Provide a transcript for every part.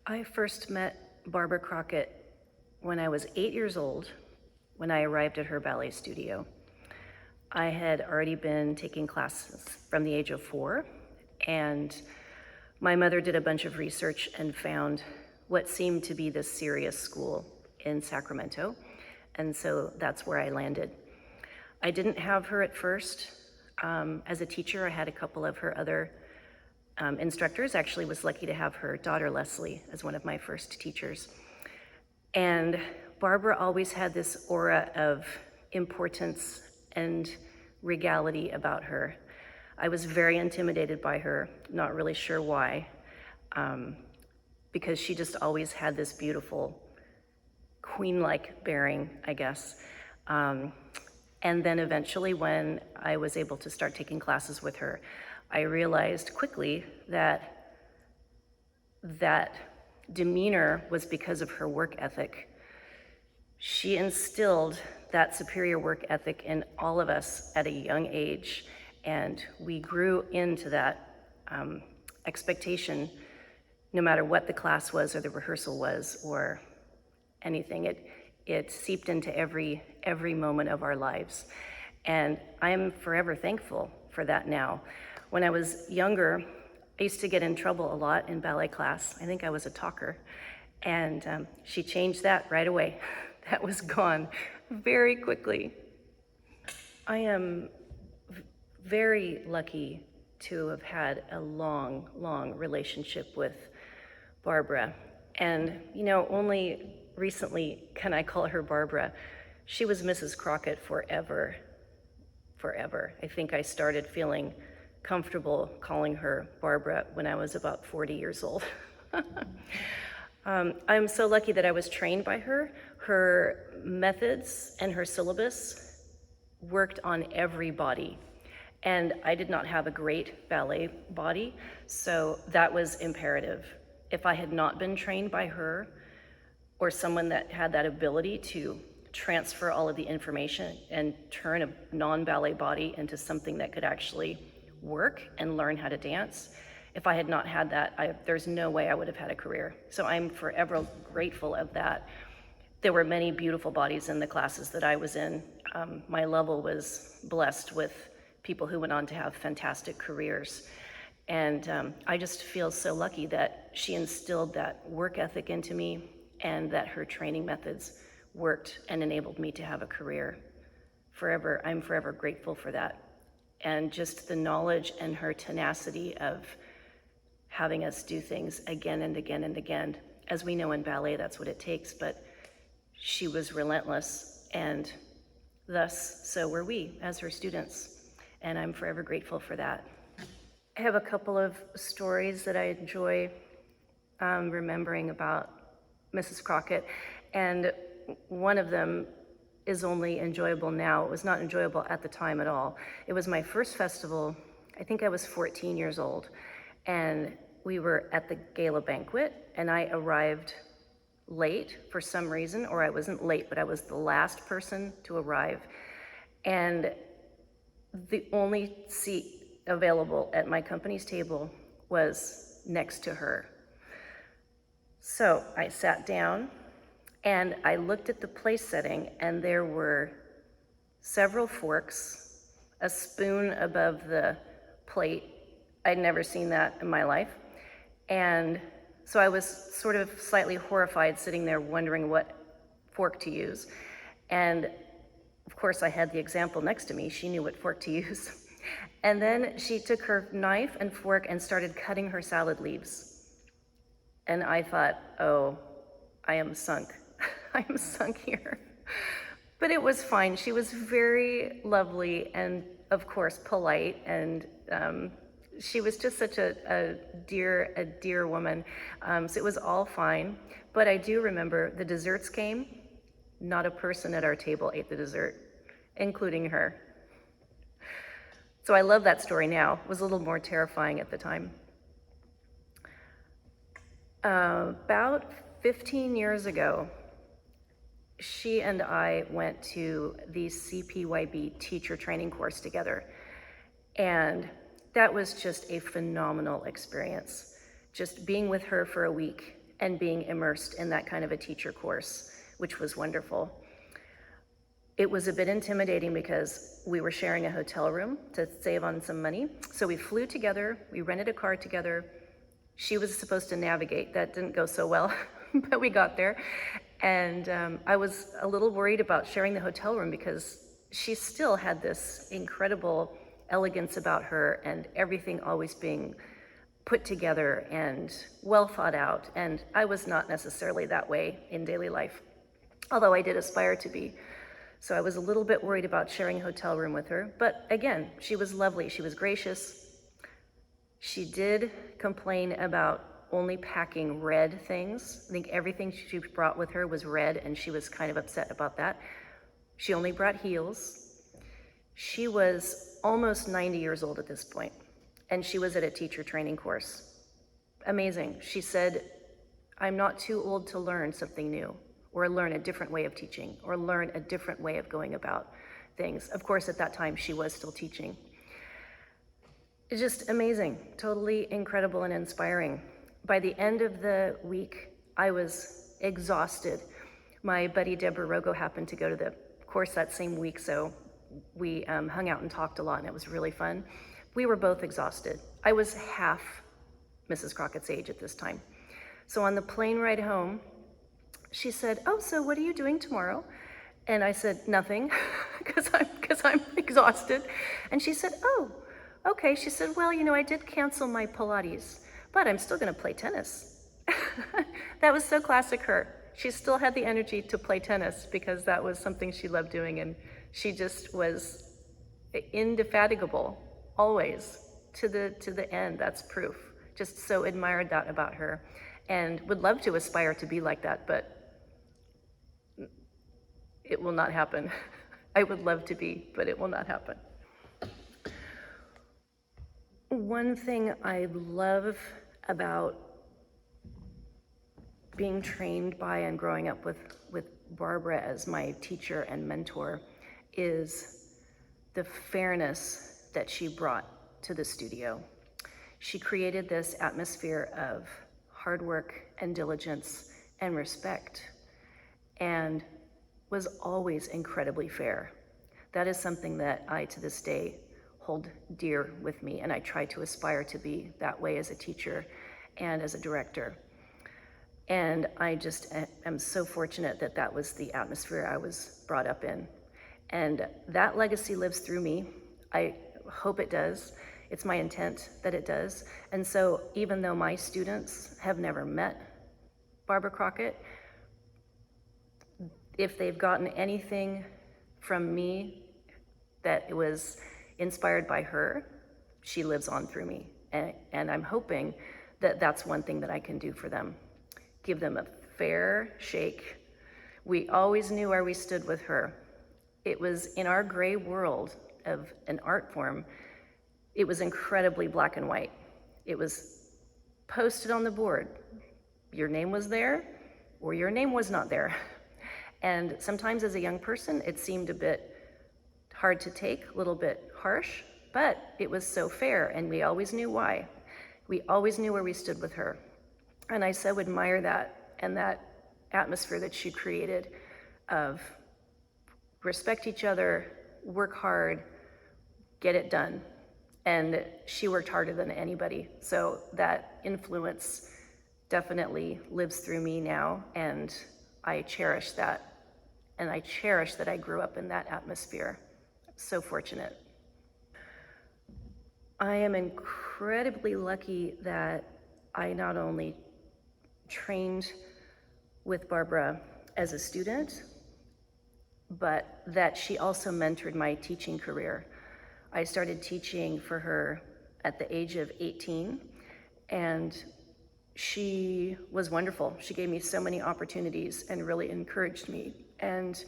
I first met Barbara Crockett when I was 8 years old, when I arrived at her ballet studio. I had already been taking classes from the age of 4, and my mother did a bunch of research and found what seemed to be this serious school in Sacramento, and so that's where I landed. I didn't have her at first. As a teacher, I had a couple of her other instructors. Actually was lucky to have her daughter Leslie as one of my first teachers. And Barbara always had this aura of importance and regality about her. I was very intimidated by her, not really sure why, because she just always had this beautiful queen-like bearing, I guess. And then eventually when I was able to start taking classes with her, I realized quickly that that demeanor was because of her work ethic. She instilled that superior work ethic in all of us at a young age, and we grew into that expectation no matter what the class was or the rehearsal was or anything. It seeped into every moment of our lives. And I am forever thankful for that now. When I was younger, I used to get in trouble a lot in ballet class. I think I was a talker. And she changed that right away. That was gone very quickly. I am very lucky to have had a long, long relationship with Barbara. And, only recently can I call her Barbara. She was Mrs. Crockett forever. I think I started feeling comfortable calling her Barbara when I was about 40 years old. I'm so lucky that I was trained by her. Her methods and her syllabus worked on every body. And I did not have a great ballet body, so that was imperative. If I had not been trained by her, or someone that had that ability to transfer all of the information and turn a non-ballet body into something that could actually work and learn how to dance, if I had not had that, there's no way I would have had a career. So I'm forever grateful of that. There were many beautiful bodies in the classes that I was in. My level was blessed with people who went on to have fantastic careers. And I just feel so lucky that she instilled that work ethic into me and that her training methods worked and enabled me to have a career. I'm forever grateful for that. And just the knowledge and her tenacity of having us do things again and again and again. As we know in ballet, that's what it takes, but she was relentless, and thus, so were we as her students. And I'm forever grateful for that. I have a couple of stories that I enjoy remembering about Mrs. Crockett, and one of them is only enjoyable now. It was not enjoyable at the time at all. It was my first festival. I think I was 14 years old, and we were at the gala banquet, and I arrived late for some reason, or I wasn't late, but I was the last person to arrive. And the only seat available at my company's table was next to her. So I sat down and I looked at the place setting, and there were several forks, a spoon above the plate. I'd never seen that in my life. And so I was sort of slightly horrified sitting there wondering what fork to use. And of course I had the example next to me. She knew what fork to use. And then she took her knife and fork and started cutting her salad leaves. And I thought, oh, I am sunk. I am sunk here. But it was fine. She was very lovely and, of course, polite, and she was just such a dear woman. So it was all fine. But I do remember the desserts came. Not a person at our table ate the dessert, including her. So I love that story now. It was a little more terrifying at the time. About 15 years ago, she and I went to the CPYB teacher training course together. And that was just a phenomenal experience. Just being with her for a week and being immersed in that kind of a teacher course, which was wonderful. It was a bit intimidating because we were sharing a hotel room to save on some money. So we flew together, we rented a car together. She was supposed to navigate. That didn't go so well, but we got there. And I was a little worried about sharing the hotel room because she still had this incredible elegance about her and everything always being put together and well thought out. And I was not necessarily that way in daily life, although I did aspire to be. So I was a little bit worried about sharing a hotel room with her. But again, she was lovely. She was gracious. She did complain about only packing red things. I think everything she brought with her was red, and she was kind of upset about that. She only brought heels. She was almost 90 years old at this point, and she was at a teacher training course. Amazing. She said, I'm not too old to learn something new, or learn a different way of teaching, or learn a different way of going about things. Of course, at that time, she was still teaching. It's just amazing, totally incredible and inspiring. By the end of the week, I was exhausted. My buddy Deborah Rogo happened to go to the course that same week, so we hung out and talked a lot, and it was really fun. We were both exhausted. I was half Mrs. Crockett's age at this time. So on the plane ride home, she said, oh, so what are you doing tomorrow? And I said, nothing, because I'm exhausted. And she said, oh, okay. She said, well, you know, I did cancel my Pilates, but I'm still gonna play tennis. That was so classic her. She still had the energy to play tennis because that was something she loved doing, and she just was indefatigable, always, to the end. That's proof. Just so admired that about her, and would love to aspire to be like that, but it will not happen. I would love to be, but it will not happen. One thing I love about being trained by and growing up with Barbara as my teacher and mentor is the fairness that she brought to the studio. She created this atmosphere of hard work and diligence and respect, and was always incredibly fair. That is something that I, to this day, hold dear with me, and I try to aspire to be that way as a teacher and as a director. And I just am so fortunate that that was the atmosphere I was brought up in. And that legacy lives through me. I hope it does. It's my intent that it does. And so even though my students have never met Barbara Crockett, if they've gotten anything from me that it was inspired by her, she lives on through me. And I'm hoping that that's one thing that I can do for them. Give them a fair shake. We always knew where we stood with her. It was in our gray world of an art form, it was incredibly black and white. It was posted on the board. Your name was there, or your name was not there. And sometimes as a young person, it seemed a bit hard to take, a little bit harsh, but it was so fair, and we always knew why. We always knew where we stood with her. And I so admire that, and that atmosphere that she created of respect each other, work hard, get it done. And she worked harder than anybody. So that influence definitely lives through me now, and I cherish that. And I cherish that I grew up in that atmosphere. I'm so fortunate. I am incredibly lucky that I not only trained with Barbara as a student, but that she also mentored my teaching career. I started teaching for her at the age of 18, and she was wonderful. She gave me so many opportunities and really encouraged me and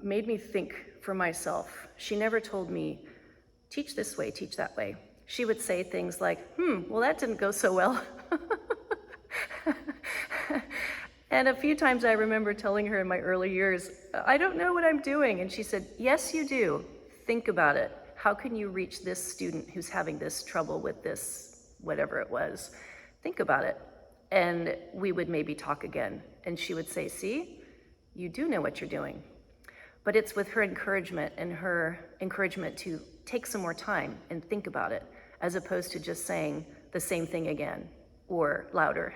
made me think for myself. She never told me, teach this way, teach that way. She would say things like, well, that didn't go so well. And a few times I remember telling her in my early years, I don't know what I'm doing. And she said, yes, you do. Think about it. How can you reach this student who's having this trouble with this, whatever it was? Think about it. And we would maybe talk again. And she would say, see, you do know what you're doing. But it's with her encouragement and her encouragement to take some more time and think about it, as opposed to just saying the same thing again or louder.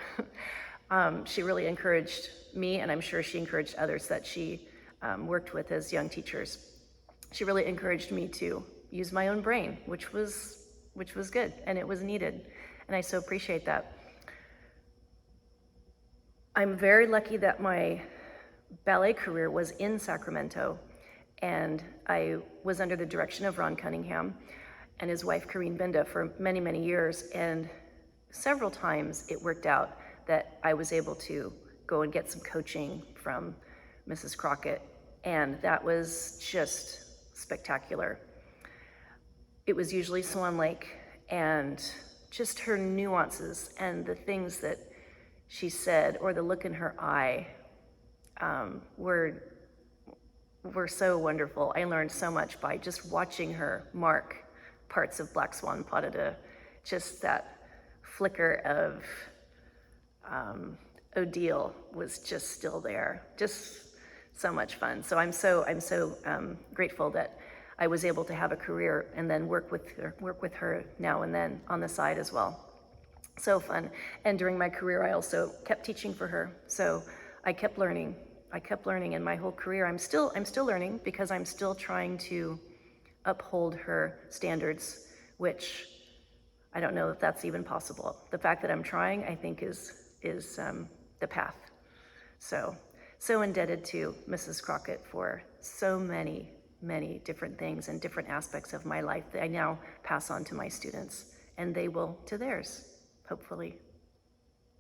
She really encouraged me, and I'm sure she encouraged others that she worked with as young teachers. She really encouraged me to use my own brain, which was good, and it was needed, and I so appreciate that. I'm very lucky that my ballet career was in Sacramento, and I was under the direction of Ron Cunningham and his wife Karine Binda for many, many years, and several times it worked out that I was able to go and get some coaching from Mrs. Crockett, and that was just spectacular. It was usually Swan Lake, and just her nuances and the things that she said or the look in her eye were so wonderful. I learned so much by just watching her mark parts of Black Swan Pas de Deux. Just that flicker of Odile was just still there. Just so much fun. So I'm so grateful that I was able to have a career and then work with her now and then on the side as well. So fun. And during my career, I also kept teaching for her. So I kept learning. And my whole career, I'm still learning, because I'm still trying to uphold her standards, which I don't know if that's even possible. The fact that I'm trying, I think, is the path. So indebted to Mrs. Crockett for so many, many different things and different aspects of my life that I now pass on to my students, and they will to theirs, hopefully.